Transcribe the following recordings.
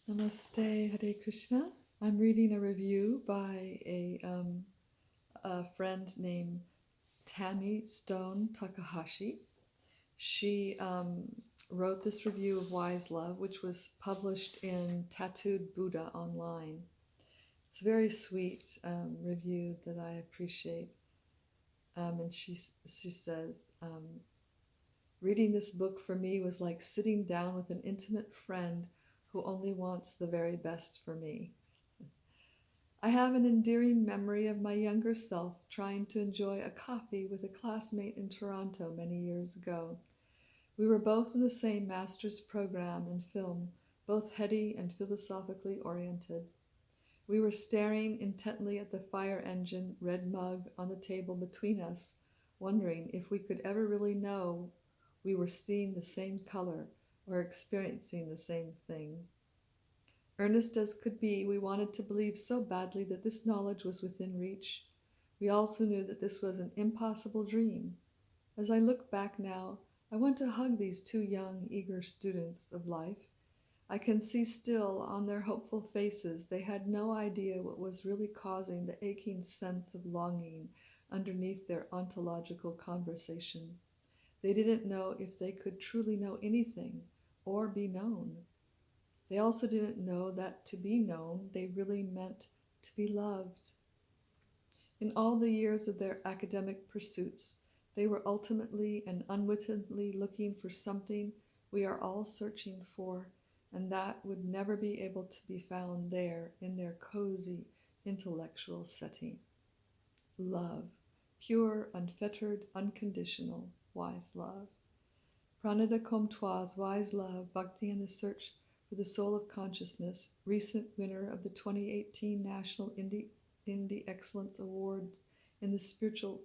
Namaste, Hare Krishna. I'm reading a review by a friend named Tammy Stone Takahashi. She wrote this review of Wise Love, which was published in Tattooed Buddha online. It's a very sweet review that I appreciate. And she says, reading this book for me was like sitting down with an intimate friend who only wants the very best for me. I have an endearing memory of my younger self trying to enjoy a coffee with a classmate in Toronto many years ago. We were both in the same master's program in film, both heady and philosophically oriented. We were staring intently at the fire engine red mug on the table between us, wondering if we could ever really know we were seeing the same color or experiencing the same thing. Earnest as could be, we wanted to believe so badly that this knowledge was within reach. We also knew that this was an impossible dream. As I look back now, I want to hug these two young, eager students of life. I can see still on their hopeful faces they had no idea what was really causing the aching sense of longing underneath their ontological conversation. They didn't know if they could truly know anything or be known. They also didn't know that to be known, they really meant to be loved. In all the years of their academic pursuits, they were ultimately and unwittingly looking for something we are all searching for, and that would never be able to be found there in their cozy intellectual setting. Love, pure, unfettered, unconditional, wise love. Pranada Comtois' Wise Love, Bhakti and the Search for the Soul of Consciousness, recent winner of the 2018 National Indie Excellence Awards in the Spiritual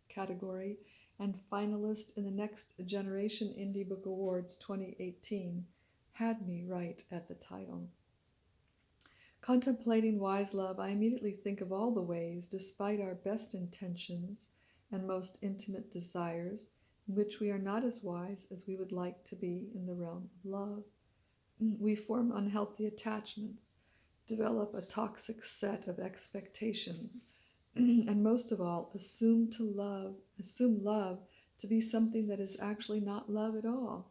category, and finalist in the Next Generation Indie Book Awards 2018, had me right at the title. Contemplating Wise Love, I immediately think of all the ways, despite our best intentions and most intimate desires, in which we are not as wise as we would like to be in the realm of love. We form unhealthy attachments, develop a toxic set of expectations, and most of all, assume love to be something that is actually not love at all,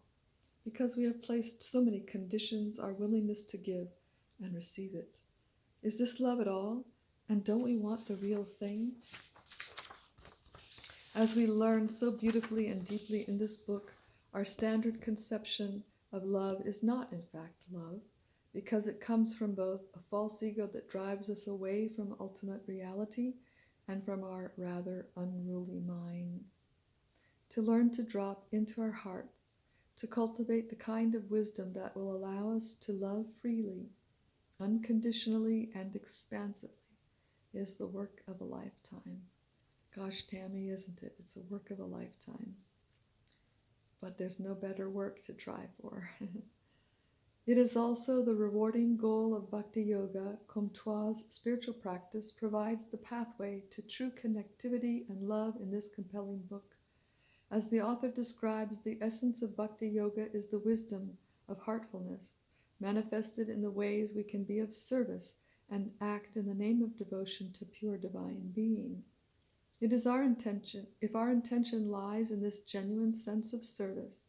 because we have placed so many conditions our willingness to give and receive it. Is this love at all? And don't we want the real thing? As we learn so beautifully and deeply in this book, our standard conception of love is not in fact love, because it comes from both a false ego that drives us away from ultimate reality and from our rather unruly minds. To learn to drop into our hearts, to cultivate the kind of wisdom that will allow us to love freely, unconditionally and expansively, is the work of a lifetime. Gosh, Tammy, isn't it? It's a work of a lifetime. But there's no better work to try for. It is also the rewarding goal of Bhakti Yoga. Comtois' spiritual practice provides the pathway to true connectivity and love in this compelling book. As the author describes, the essence of Bhakti Yoga is the wisdom of heartfulness, manifested in the ways we can be of service and act in the name of devotion to pure divine being. It is our intention, if our intention lies in this genuine sense of service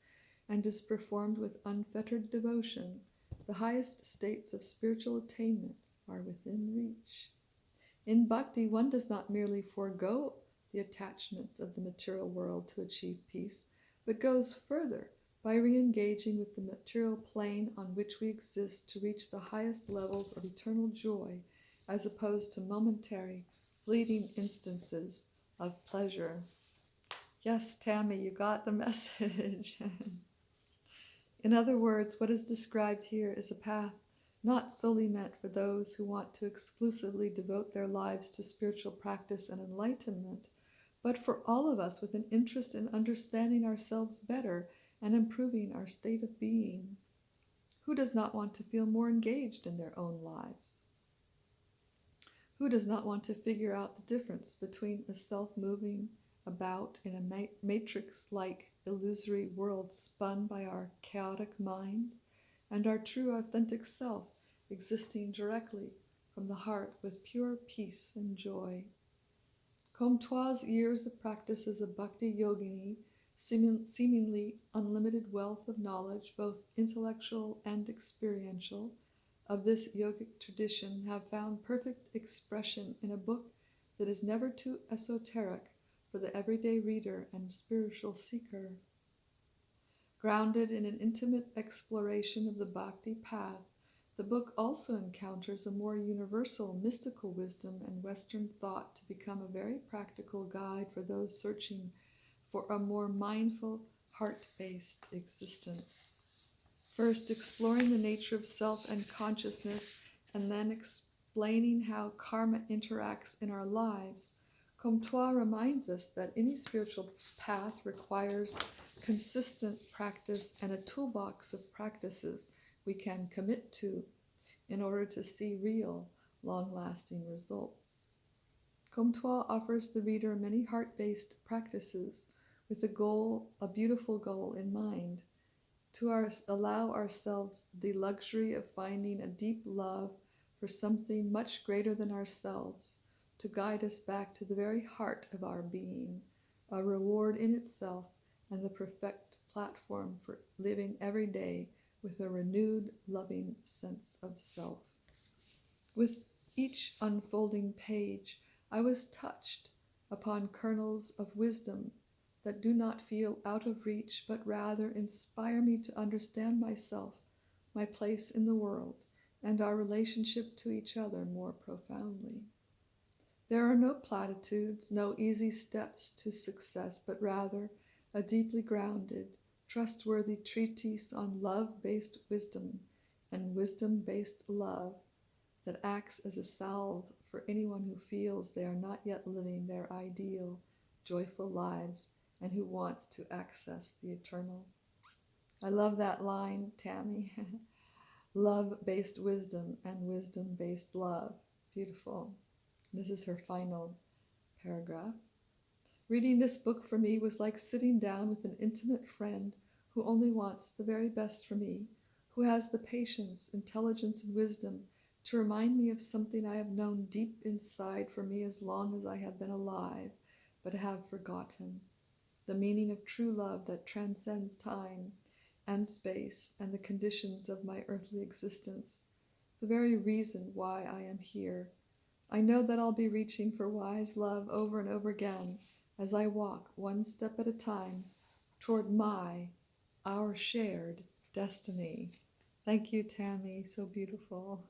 and is performed with unfettered devotion, the highest states of spiritual attainment are within reach. In bhakti, one does not merely forego the attachments of the material world to achieve peace, but goes further by re-engaging with the material plane on which we exist to reach the highest levels of eternal joy, as opposed to momentary, fleeting instances of pleasure. Yes, Tammy, you got the message. In other words, what is described here is a path not solely meant for those who want to exclusively devote their lives to spiritual practice and enlightenment, but for all of us with an interest in understanding ourselves better and improving our state of being. Who does not want to feel more engaged in their own lives? Who does not want to figure out the difference between a self moving about in a matrix-like illusory world spun by our chaotic minds and our true authentic self existing directly from the heart with pure peace and joy. Comtoi's years of practice as a Bhakti yogini, seemingly unlimited wealth of knowledge, both intellectual and experiential, of this yogic tradition have found perfect expression in a book that is never too esoteric for the everyday reader and spiritual seeker. Grounded in an intimate exploration of the Bhakti path, the book also encounters a more universal mystical wisdom and Western thought to become a very practical guide for those searching for a more mindful, heart-based existence. First, exploring the nature of self and consciousness, and then explaining how karma interacts in our lives, Comtois reminds us that any spiritual path requires consistent practice and a toolbox of practices we can commit to in order to see real, long-lasting results. Comtois offers the reader many heart-based practices with a beautiful goal in mind, to allow ourselves the luxury of finding a deep love for something much greater than ourselves, to guide us back to the very heart of our being, a reward in itself and the perfect platform for living every day with a renewed, loving sense of self. With each unfolding page, I was touched upon kernels of wisdom that do not feel out of reach, but rather inspire me to understand myself, my place in the world, and our relationship to each other more profoundly. There are no platitudes, no easy steps to success, but rather a deeply grounded, trustworthy treatise on love-based wisdom and wisdom-based love that acts as a salve for anyone who feels they are not yet living their ideal, joyful lives and who wants to access the eternal. I love that line, Tammy. Love-based wisdom and wisdom-based love. Beautiful. This is her final paragraph. Reading this book for me was like sitting down with an intimate friend who only wants the very best for me, who has the patience, intelligence, and wisdom to remind me of something I have known deep inside for me as long as I have been alive, but have forgotten. The meaning of true love that transcends time and space and the conditions of my earthly existence. The very reason why I am here. I know that I'll be reaching for wise love over and over again as I walk one step at a time toward our shared destiny. Thank you, Tammy. So beautiful.